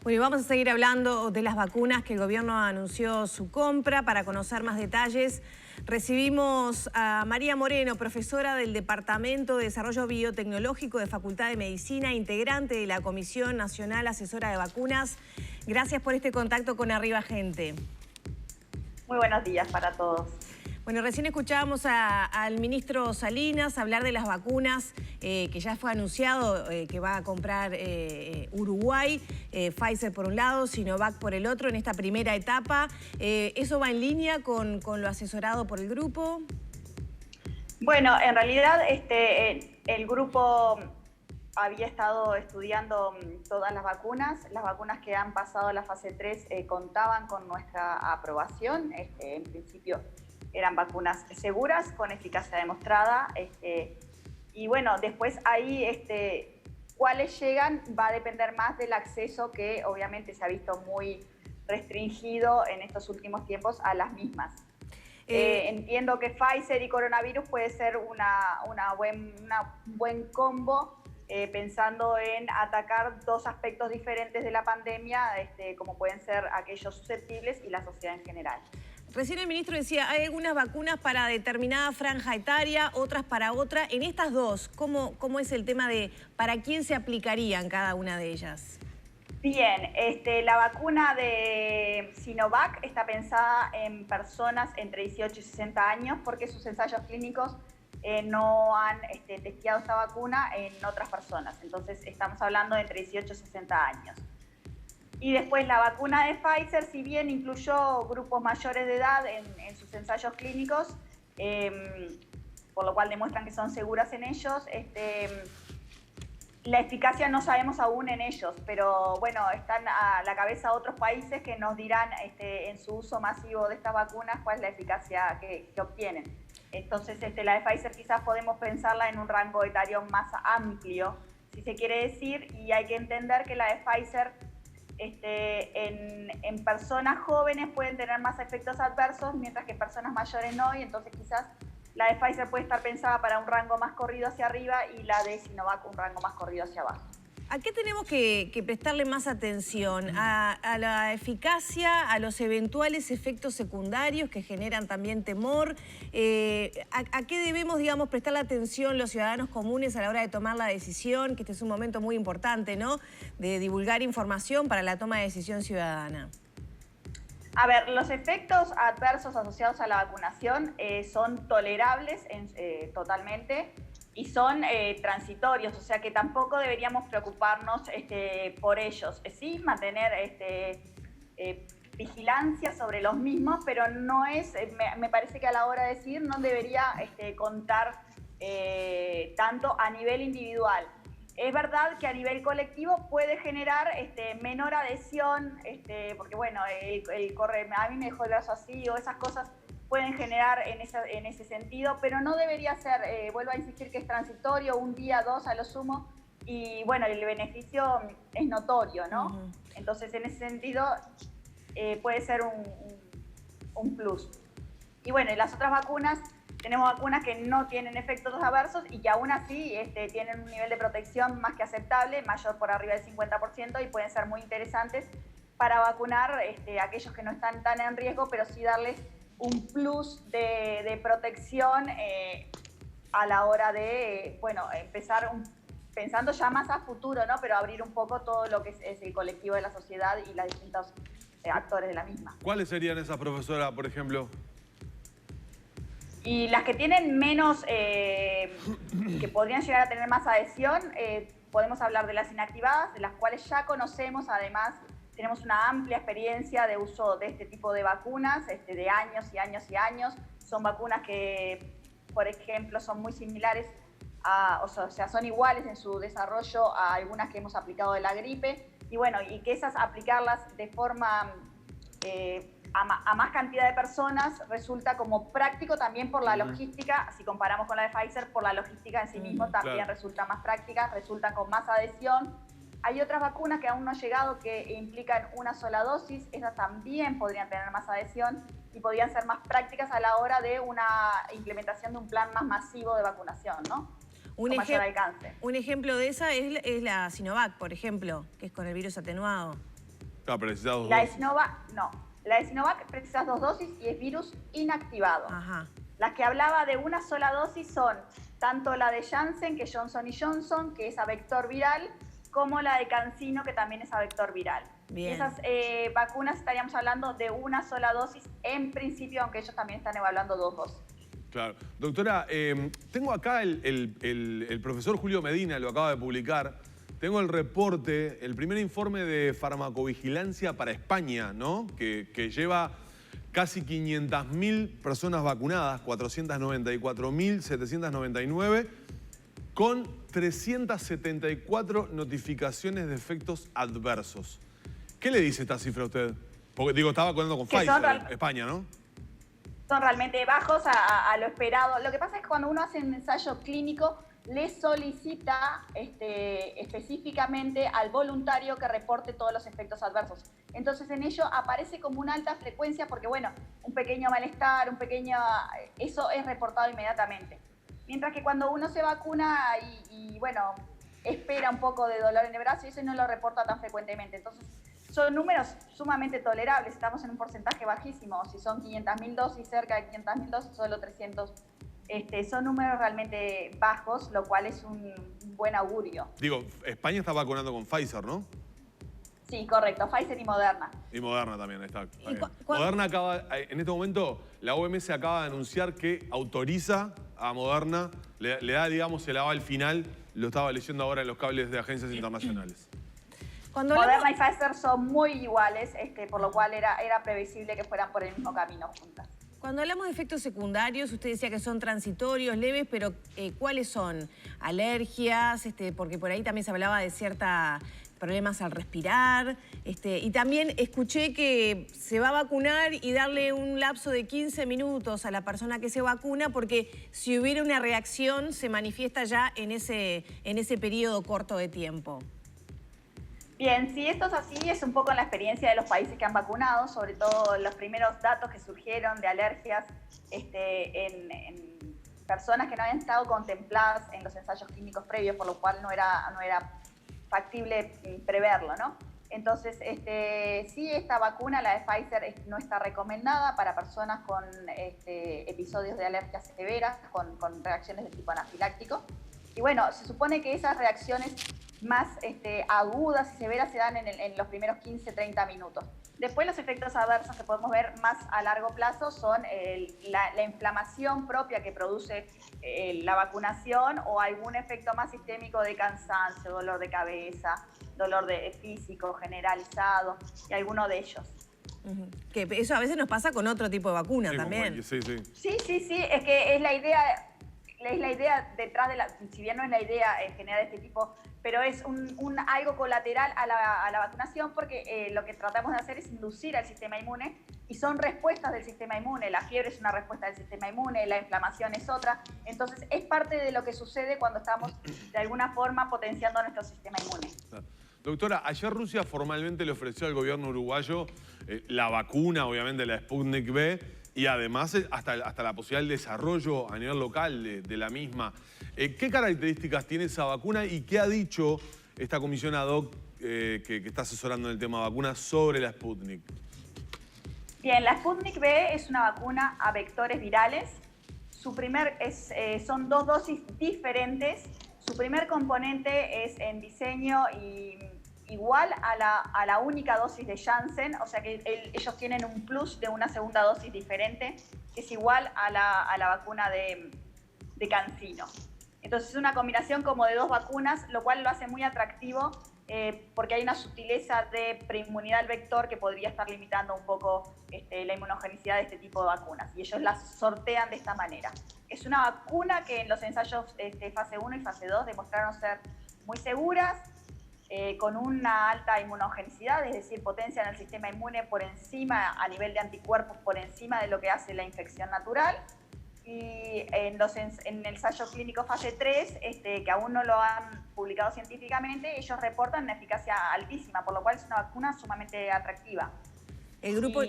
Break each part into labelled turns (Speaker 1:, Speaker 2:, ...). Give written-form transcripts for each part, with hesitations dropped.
Speaker 1: Bueno, y vamos a seguir hablando de las vacunas que el gobierno anunció su compra. Para conocer más detalles, recibimos a María Moreno, profesora del Departamento de Desarrollo Biotecnológico de Facultad de Medicina, integrante de la Comisión Nacional Asesora de Vacunas. Gracias por este contacto con Arriba Gente.
Speaker 2: Muy buenos días para todos.
Speaker 1: Bueno, recién escuchábamos al ministro Salinas hablar de las vacunas que ya fue anunciado que va a comprar Uruguay, Pfizer por un lado, Sinovac por el otro en esta primera etapa. ¿Eso va en línea con lo asesorado por el grupo?
Speaker 2: Bueno, en realidad el grupo había estado estudiando todas las vacunas. Las vacunas que han pasado la fase 3 contaban con nuestra aprobación. En principio eran vacunas seguras, con eficacia demostrada. Y bueno, después ahí cuáles llegan va a depender más del acceso que obviamente se ha visto muy restringido en estos últimos tiempos a las mismas. Entiendo que Pfizer y coronavirus puede ser un buen combo, pensando en atacar dos aspectos diferentes de la pandemia, como pueden ser aquellos susceptibles y la sociedad en general.
Speaker 1: Recién el ministro decía, hay algunas vacunas para determinada franja etaria, otras para otra. En estas dos, ¿cómo es el tema de para quién se aplicarían cada una de ellas?
Speaker 2: Bien, la vacuna de Sinovac está pensada en personas entre 18 y 60 años porque sus ensayos clínicos no han testeado esta vacuna en otras personas. Entonces estamos hablando de entre 18 y 60 años. Y después la vacuna de Pfizer, si bien incluyó grupos mayores de edad en sus ensayos clínicos, por lo cual demuestran que son seguras en ellos, la eficacia no sabemos aún en ellos, pero bueno, están a la cabeza otros países que nos dirán en su uso masivo de estas vacunas cuál es la eficacia que obtienen. Entonces la de Pfizer quizás podemos pensarla en un rango etario más amplio, si se quiere decir, y hay que entender que la de Pfizer en personas jóvenes pueden tener más efectos adversos, mientras que personas mayores no, y entonces quizás la de Pfizer puede estar pensada para un rango más corrido hacia arriba y la de Sinovac un rango más corrido hacia abajo.
Speaker 1: ¿A qué tenemos que prestarle más atención? ¿A la eficacia, a los eventuales efectos secundarios que generan también temor? ¿A qué debemos, digamos, prestarle atención los ciudadanos comunes a la hora de tomar la decisión? Que este es un momento muy importante, ¿no? De divulgar información para la toma de decisión ciudadana.
Speaker 2: A ver, los efectos adversos asociados a la vacunación son tolerables totalmente y son transitorios, o sea que tampoco deberíamos preocuparnos por ellos. Sí, mantener vigilancia sobre los mismos, pero no es, me parece que a la hora de decidir no debería contar tanto a nivel individual. Es verdad que a nivel colectivo puede generar menor adhesión, porque bueno, el correr, a mí me dejó el brazo así o esas cosas pueden generar en ese sentido, pero no debería ser, vuelvo a insistir que es transitorio, un día, dos a lo sumo, y bueno, el beneficio es notorio, ¿no? Entonces en ese sentido puede ser un plus. Y bueno, y las otras vacunas, tenemos vacunas que no tienen efectos adversos y que aún así tienen un nivel de protección más que aceptable, mayor por arriba del 50%, y pueden ser muy interesantes para vacunar a aquellos que no están tan en riesgo, pero sí darles un plus de protección a la hora de, bueno, empezar pensando ya más a futuro, ¿no? Pero abrir un poco todo lo que es el colectivo de la sociedad y los distintos actores de la misma.
Speaker 3: ¿Cuáles serían esas, profesora, por ejemplo?
Speaker 2: Y las que tienen menos, que podrían llegar a tener más adhesión, podemos hablar de las inactivadas, de las cuales ya conocemos, además, tenemos una amplia experiencia de uso de este tipo de vacunas, de años y años y años. Son vacunas que, por ejemplo, son muy similares, o sea, son iguales en su desarrollo a algunas que hemos aplicado de la gripe. Y bueno, y que esas aplicarlas de forma a más cantidad de personas resulta como práctico también por la logística. Si comparamos con la de Pfizer, por la logística en sí mismo también resulta más práctica, resultan con más adhesión. Hay otras vacunas que aún no han llegado que implican una sola dosis, esas también podrían tener más adhesión y podrían ser más prácticas a la hora de una implementación de un plan más masivo de vacunación, ¿no? Con mayor alcance.
Speaker 1: Un ejemplo de esa es la Sinovac, por ejemplo, que es con el virus atenuado.
Speaker 3: Claro, precisas 2
Speaker 2: La de
Speaker 3: dosis.
Speaker 2: Sinovac, no. La de Sinovac precisas 2 dosis y es virus inactivado.
Speaker 1: Ajá.
Speaker 2: Las que hablaba de una sola dosis son tanto la de Janssen, que es Johnson Johnson, que es a vector viral, como la de CanSino, que también es a vector viral.
Speaker 1: Bien.
Speaker 2: Esas vacunas estaríamos hablando de una sola dosis en principio, aunque ellos también están evaluando 2 dosis.
Speaker 3: Claro. Doctora, tengo acá el profesor Julio Medina, lo acaba de publicar. Tengo el reporte, el primer informe de farmacovigilancia para España, ¿no? Que lleva casi 500.000 personas vacunadas, 494.799, con 374 notificaciones de efectos adversos. ¿Qué le dice esta cifra a usted? Porque, digo, estaba vacunando con Pfizer en España, ¿no?
Speaker 2: Son realmente bajos a lo esperado. Lo que pasa es que cuando uno hace un ensayo clínico, le solicita específicamente al voluntario que reporte todos los efectos adversos. Entonces en ello aparece como una alta frecuencia porque, bueno, un pequeño malestar, eso es reportado inmediatamente. Mientras que cuando uno se vacuna y bueno, espera un poco de dolor en el brazo, eso no lo reporta tan frecuentemente. Entonces son números sumamente tolerables, estamos en un porcentaje bajísimo. Si son 500.000 dosis, cerca de 500.000 dosis, solo 300. Son números realmente bajos, lo cual es un buen augurio.
Speaker 3: Digo, España está vacunando con Pfizer, ¿no?
Speaker 2: Sí, correcto, Pfizer y Moderna.
Speaker 3: Y Moderna también está.
Speaker 1: ¿Y
Speaker 3: Moderna acaba, en este momento, la OMS acaba de anunciar que autoriza a Moderna, le da, digamos, el aval final, lo estaba leyendo ahora en los cables de agencias internacionales.
Speaker 2: Moderna y Pfizer son muy iguales, por lo cual era previsible que fueran por el mismo camino juntas.
Speaker 1: Cuando hablamos de efectos secundarios, usted decía que son transitorios, leves, pero ¿cuáles son? ¿Alergias? Porque por ahí también se hablaba de ciertos problemas al respirar. Y también escuché que se va a vacunar y darle un lapso de 15 minutos a la persona que se vacuna, porque si hubiera una reacción se manifiesta ya en ese periodo corto de tiempo.
Speaker 2: Bien, si esto es así, es un poco en la experiencia de los países que han vacunado, sobre todo los primeros datos que surgieron de alergias en personas que no habían estado contempladas en los ensayos clínicos previos, por lo cual no era factible preverlo, ¿no? Entonces, sí, esta vacuna, la de Pfizer, no está recomendada para personas con episodios de alergias severas, con reacciones de tipo anafiláctico. Y bueno, se supone que esas reacciones más agudas y severas se dan en los primeros 15-30 minutos. Después los efectos adversos que podemos ver más a largo plazo son la inflamación propia que produce la vacunación o algún efecto más sistémico de cansancio, dolor de cabeza, dolor físico generalizado y alguno de ellos.
Speaker 1: Que eso a veces nos pasa con otro tipo de vacuna también.
Speaker 3: Sí.
Speaker 2: Sí, es que es la idea detrás de si bien no es la idea generar este tipo, pero es algo colateral a la vacunación porque lo que tratamos de hacer es inducir al sistema inmune y son respuestas del sistema inmune. La fiebre es una respuesta del sistema inmune, la inflamación es otra. Entonces es parte de lo que sucede cuando estamos de alguna forma potenciando nuestro sistema inmune.
Speaker 3: Doctora, ayer Rusia formalmente le ofreció al gobierno uruguayo la vacuna, obviamente la Sputnik V, y además hasta la posibilidad del desarrollo a nivel local de la misma. ¿Qué características tiene esa vacuna y qué ha dicho esta comisión ad hoc que está asesorando en el tema vacunas sobre la Sputnik?
Speaker 2: Bien, la Sputnik V es una vacuna a vectores virales. Son 2 dosis diferentes. Su primer componente es en diseño igual a la única dosis de Janssen, o sea que ellos tienen un plus de una segunda dosis diferente, que es igual a la vacuna de CanSino. Entonces es una combinación como de 2 vacunas, lo cual lo hace muy atractivo porque hay una sutileza de preinmunidad al vector que podría estar limitando un poco la inmunogenicidad de este tipo de vacunas, y ellos las sortean de esta manera. Es una vacuna que en los ensayos fase 1 y fase 2 demostraron ser muy seguras, con una alta inmunogenicidad, es decir, potencian el sistema inmune por encima, a nivel de anticuerpos, por encima de lo que hace la infección natural. Y en el ensayo clínico fase 3, que aún no lo han publicado científicamente, ellos reportan una eficacia altísima, por lo cual es una vacuna sumamente atractiva. El grupo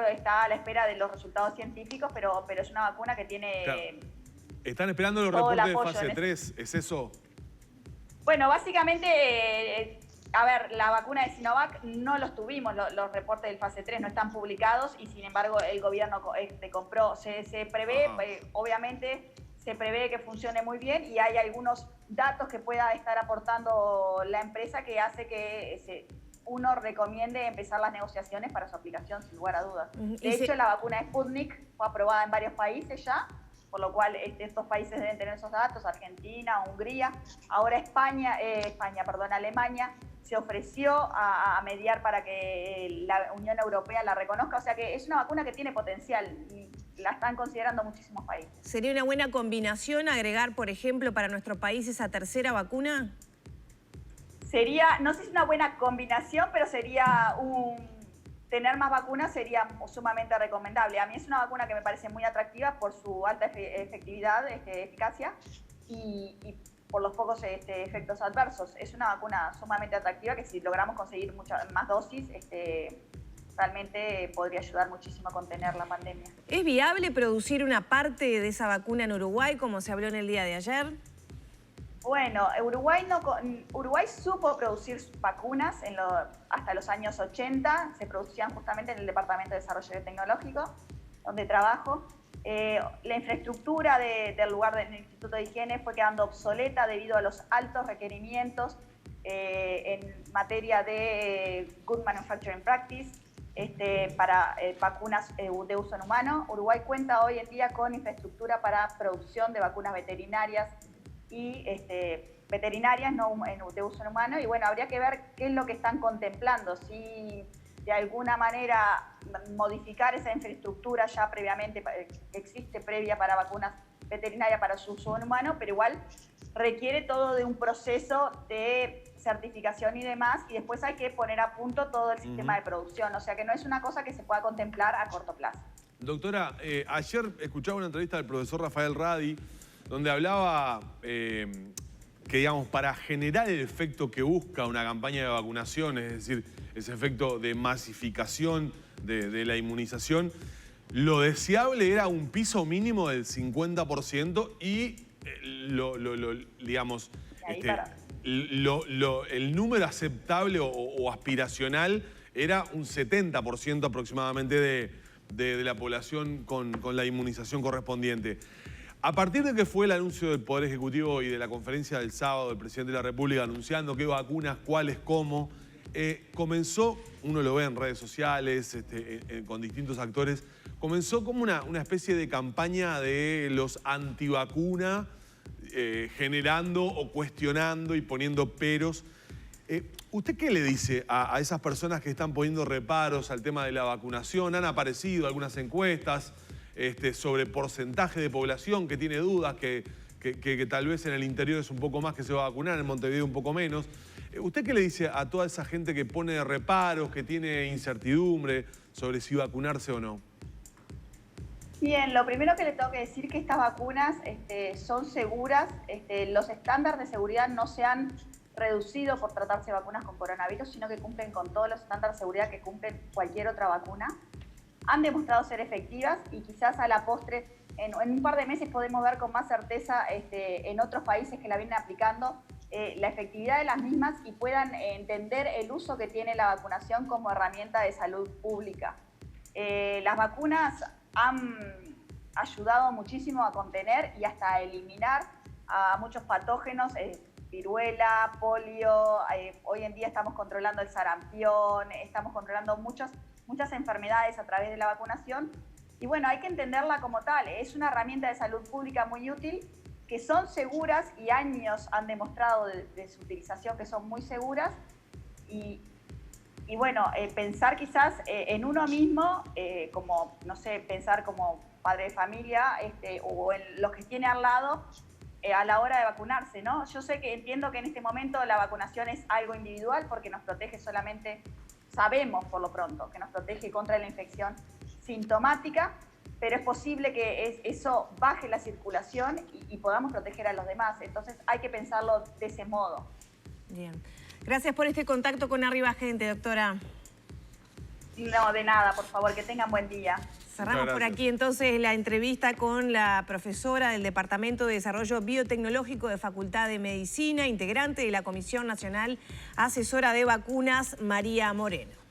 Speaker 2: está a la espera de los resultados científicos, pero es una vacuna que tiene...
Speaker 3: Claro. ¿Están esperando los reportes de fase 3? ¿Es eso?
Speaker 2: Bueno, básicamente A ver, la vacuna de Sinovac no los tuvimos, los reportes del fase 3 no están publicados y sin embargo el gobierno compró. Se prevé, obviamente, se prevé que funcione muy bien y hay algunos datos que pueda estar aportando la empresa que hace que uno recomiende empezar las negociaciones para su aplicación, sin lugar a dudas. De hecho, la vacuna de Sputnik fue aprobada en varios países ya, por lo cual estos países deben tener esos datos, Argentina, Hungría. Ahora Alemania se ofreció a mediar para que la Unión Europea la reconozca, o sea que es una vacuna que tiene potencial y la están considerando muchísimos países.
Speaker 1: ¿Sería una buena combinación agregar, por ejemplo, para nuestro país esa tercera vacuna?
Speaker 2: Sería, no sé si es una buena combinación, pero sería tener más vacunas sería sumamente recomendable. A mí es una vacuna que me parece muy atractiva por su alta efectividad, eficacia y por los pocos efectos adversos. Es una vacuna sumamente atractiva que si logramos conseguir muchas más dosis, realmente podría ayudar muchísimo a contener la pandemia.
Speaker 1: ¿Es viable producir una parte de esa vacuna en Uruguay, como se habló en el día de ayer?
Speaker 2: Bueno, Uruguay supo producir vacunas hasta los años 80, se producían justamente en el Departamento de Desarrollo Tecnológico, donde trabajo. La infraestructura del lugar del Instituto de Higiene fue quedando obsoleta debido a los altos requerimientos en materia de Good Manufacturing Practice para vacunas de uso en humano. Uruguay cuenta hoy en día con infraestructura para producción de vacunas veterinarias y veterinarias no de uso en humano. Y bueno, habría que ver qué es lo que están contemplando, si de alguna manera modificar esa infraestructura ya previamente que existe previa para vacunas veterinarias para su uso en humano, pero igual requiere todo de un proceso de certificación y demás, y después hay que poner a punto todo el sistema de producción, o sea que no es una cosa que se pueda contemplar a corto plazo.
Speaker 3: Doctora, ayer escuchaba una entrevista del profesor Rafael Radi, donde hablaba que, digamos, para generar el efecto que busca una campaña de vacunación, es decir, ese efecto de masificación de la inmunización, lo deseable era un piso mínimo del 50% y digamos, el número aceptable o aspiracional era un 70% aproximadamente de la población con la inmunización correspondiente. A partir de que fue el anuncio del Poder Ejecutivo y de la conferencia del sábado del Presidente de la República anunciando qué vacunas, cuáles, cómo, comenzó, uno lo ve en redes sociales, con distintos actores, comenzó como una especie de campaña de los antivacunas, generando o cuestionando y poniendo peros. ¿Usted qué le dice a esas personas que están poniendo reparos al tema de la vacunación? Han aparecido algunas encuestas sobre porcentaje de población que tiene dudas, que tal vez en el interior es un poco más que se va a vacunar, en Montevideo un poco menos. ¿Usted qué le dice a toda esa gente que pone reparos, que tiene incertidumbre sobre si vacunarse o no?
Speaker 2: Bien, lo primero que le tengo que decir es que estas vacunas son seguras. Los estándares de seguridad no se han reducido por tratarse de vacunas con coronavirus, sino que cumplen con todos los estándares de seguridad que cumplen cualquier otra vacuna. Han demostrado ser efectivas y quizás a la postre, en un par de meses podemos ver con más certeza en otros países que la vienen aplicando la efectividad de las mismas y puedan entender el uso que tiene la vacunación como herramienta de salud pública. Las vacunas han ayudado muchísimo a contener y hasta a eliminar a muchos patógenos, viruela, polio, hoy en día estamos controlando el sarampión, estamos controlando muchas enfermedades a través de la vacunación. Y bueno, hay que entenderla como tal, es una herramienta de salud pública muy útil, que son seguras y años han demostrado de su utilización que son muy seguras. Y bueno, pensar quizás en uno mismo, como, no sé, pensar como padre de familia o en los que tiene al lado a la hora de vacunarse, ¿no? Yo entiendo que en este momento la vacunación es algo individual porque nos protege solamente, sabemos por lo pronto, que nos protege contra la infección sintomática, pero es posible que eso baje la circulación y podamos proteger a los demás. Entonces hay que pensarlo de ese modo.
Speaker 1: Bien. Gracias por este contacto con Arriba Gente, doctora.
Speaker 2: No, de nada, por favor, que tengan buen día.
Speaker 1: Cerramos por aquí entonces la entrevista con la profesora del Departamento de Desarrollo Biotecnológico de Facultad de Medicina, integrante de la Comisión Nacional Asesora de Vacunas, María Moreno.